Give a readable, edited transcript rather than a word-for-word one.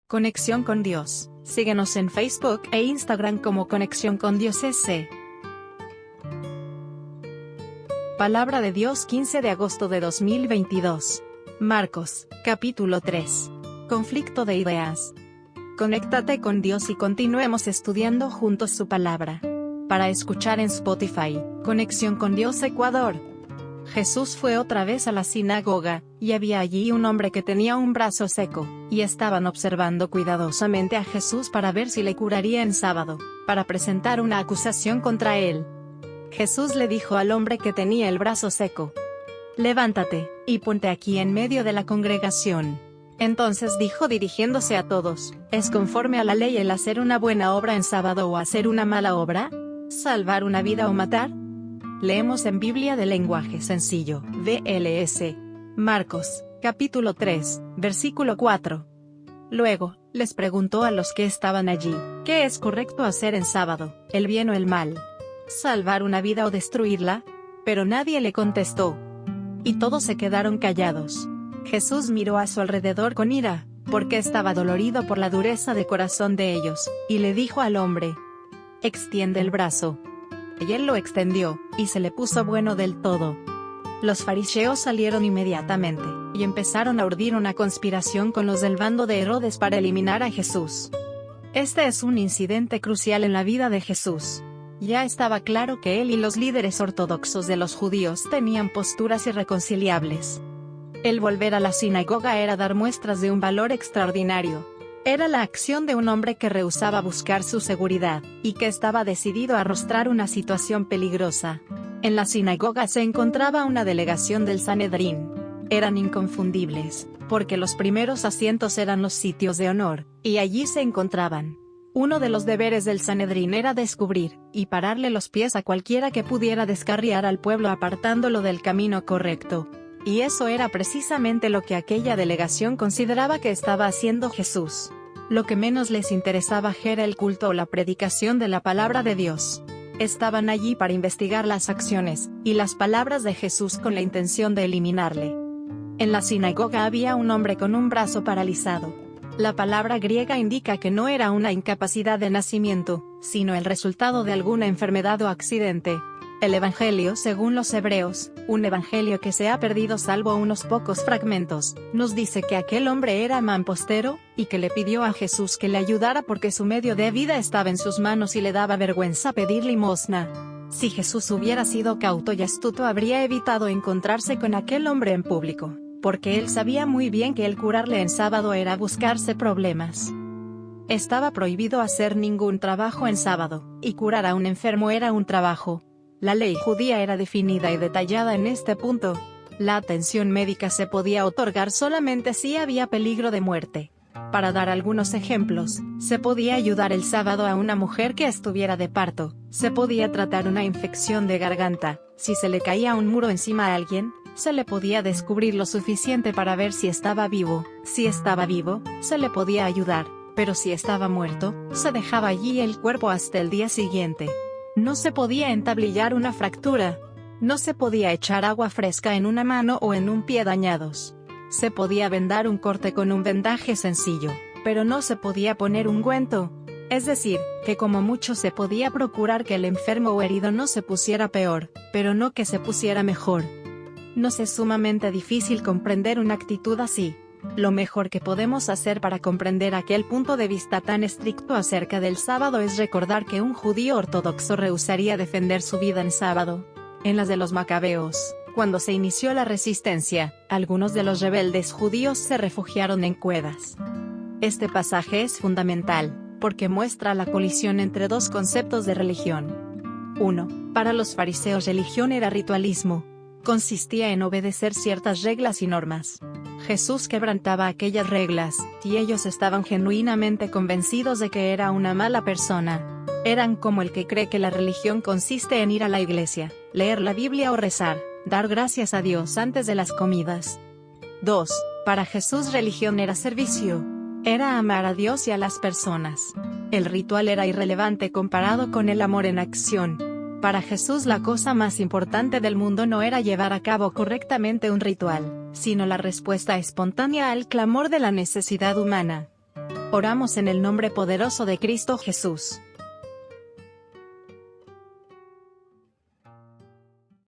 Conexión con Dios. Síguenos en Facebook e Instagram como Conexión con Dios SC. Palabra de Dios 15 de agosto de 2022. Marcos, capítulo 3. Conflicto de ideas. Conéctate con Dios y continuemos estudiando juntos su palabra. Para escuchar en Spotify, Conexión con Dios Ecuador. Jesús fue otra vez a la sinagoga, y había allí un hombre que tenía un brazo seco, y estaban observando cuidadosamente a Jesús para ver si le curaría en sábado, para presentar una acusación contra él. Jesús le dijo al hombre que tenía el brazo seco: «Levántate, y ponte aquí en medio de la congregación». Entonces dijo dirigiéndose a todos: ¿Es conforme a la ley el hacer una buena obra en sábado o hacer una mala obra? ¿Salvar una vida o matar? Leemos en Biblia de lenguaje sencillo, VLS. Marcos, capítulo 3, versículo 4. Luego, les preguntó a los que estaban allí: ¿qué es correcto hacer en sábado, el bien o el mal? ¿Salvar una vida o destruirla? Pero nadie le contestó. Y todos se quedaron callados. Jesús miró a su alrededor con ira, porque estaba dolorido por la dureza de corazón de ellos, y le dijo al hombre: «Extiende el brazo». Y él lo extendió, y se le puso bueno del todo. Los fariseos salieron inmediatamente, y empezaron a urdir una conspiración con los del bando de Herodes para eliminar a Jesús. Este es un incidente crucial en la vida de Jesús. Ya estaba claro que él y los líderes ortodoxos de los judíos tenían posturas irreconciliables. El volver a la sinagoga era dar muestras de un valor extraordinario. Era la acción de un hombre que rehusaba buscar su seguridad, y que estaba decidido a arrostrar una situación peligrosa. En la sinagoga se encontraba una delegación del Sanedrín. Eran inconfundibles, porque los primeros asientos eran los sitios de honor, y allí se encontraban. Uno de los deberes del Sanedrín era descubrir, y pararle los pies a cualquiera que pudiera descarriar al pueblo apartándolo del camino correcto. Y eso era precisamente lo que aquella delegación consideraba que estaba haciendo Jesús. Lo que menos les interesaba era el culto o la predicación de la palabra de Dios. Estaban allí para investigar las acciones y las palabras de Jesús con la intención de eliminarle. En la sinagoga había un hombre con un brazo paralizado. La palabra griega indica que no era una incapacidad de nacimiento, sino el resultado de alguna enfermedad o accidente. El Evangelio según los hebreos, un evangelio que se ha perdido salvo unos pocos fragmentos, nos dice que aquel hombre era mamportero, y que le pidió a Jesús que le ayudara porque su medio de vida estaba en sus manos y le daba vergüenza pedir limosna. Si Jesús hubiera sido cauto y astuto habría evitado encontrarse con aquel hombre en público, porque él sabía muy bien que el curarle en sábado era buscarse problemas. Estaba prohibido hacer ningún trabajo en sábado, y curar a un enfermo era un trabajo. La ley judía era definida y detallada en este punto. La atención médica se podía otorgar solamente si había peligro de muerte. Para dar algunos ejemplos, se podía ayudar el sábado a una mujer que estuviera de parto, se podía tratar una infección de garganta, si se le caía un muro encima a alguien, se le podía descubrir lo suficiente para ver si estaba vivo, se le podía ayudar, pero si estaba muerto, se dejaba allí el cuerpo hasta el día siguiente. No se podía entablillar una fractura. No se podía echar agua fresca en una mano o en un pie dañados. Se podía vendar un corte con un vendaje sencillo, pero no se podía poner ungüento. Es decir, que como mucho se podía procurar que el enfermo o herido no se pusiera peor, pero no que se pusiera mejor. Nos es sumamente difícil comprender una actitud así. Lo mejor que podemos hacer para comprender aquel punto de vista tan estricto acerca del sábado es recordar que un judío ortodoxo rehusaría defender su vida en sábado. En las de los macabeos, cuando se inició la resistencia, algunos de los rebeldes judíos se refugiaron en cuevas. Este pasaje es fundamental, porque muestra la colisión entre dos conceptos de religión. 1. Para los fariseos religión era ritualismo. Consistía en obedecer ciertas reglas y normas. Jesús quebrantaba aquellas reglas, y ellos estaban genuinamente convencidos de que era una mala persona. Eran como el que cree que la religión consiste en ir a la iglesia, leer la Biblia o rezar, dar gracias a Dios antes de las comidas. 2. Para Jesús religión era servicio. Era amar a Dios y a las personas. El ritual era irrelevante comparado con el amor en acción. Para Jesús la cosa más importante del mundo no era llevar a cabo correctamente un ritual, sino la respuesta espontánea al clamor de la necesidad humana. Oramos en el nombre poderoso de Cristo Jesús.